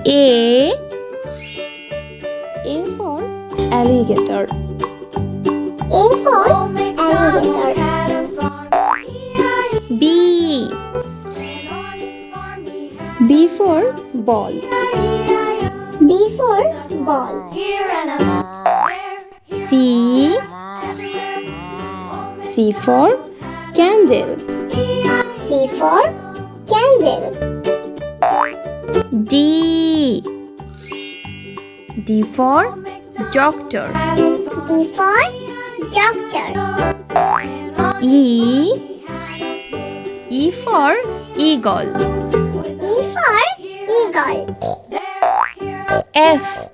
A for alligator. A for alligator. B for ball. B for ball. C for candle. C for candle. D for doctor. D for doctor. E for eagle. E for eagle. F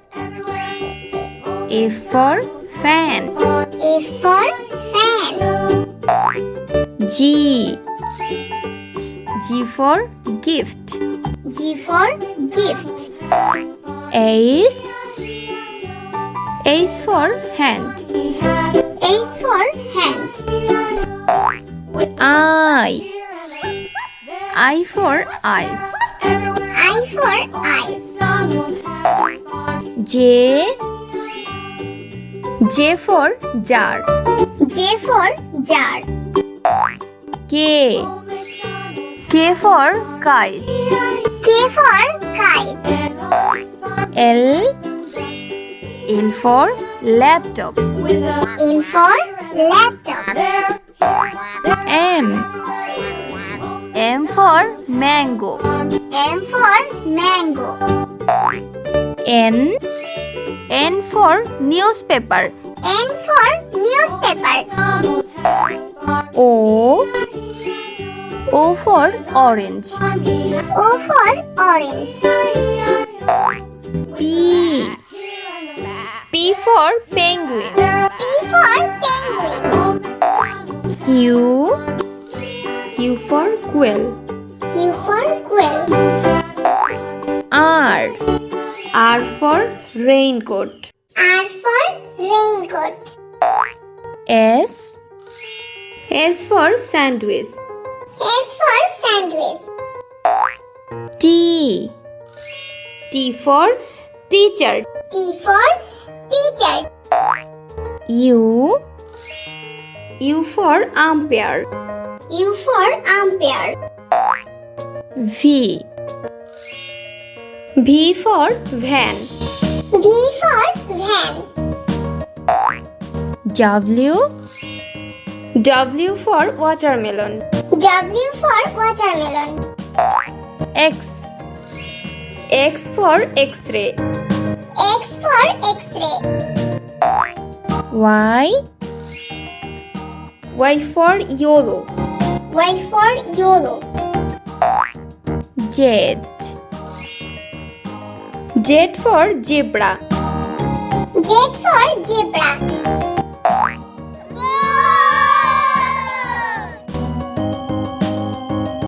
for fan. F for fan. G for gift. G for gift. H for hand. H for hand. I for eyes. I for eyes. J for jar. J for jar. K for kite. K for kite. L for laptop. L for laptop. M for mango. M for mango. N for newspaper. N for newspaper. O for orange. O for orange. P for penguin. P for penguin. Q for quill. Q for quill. R for raincoat. R for raincoat. S for sandwich. S for sandwich. T for teacher. T for teacher. U for umpire. U for umpire. V for van. V for van. W for watermelon. W for watermelon. X for x-ray. X for x-ray. Y for yellow. Y for yellow. Z for zebra. Z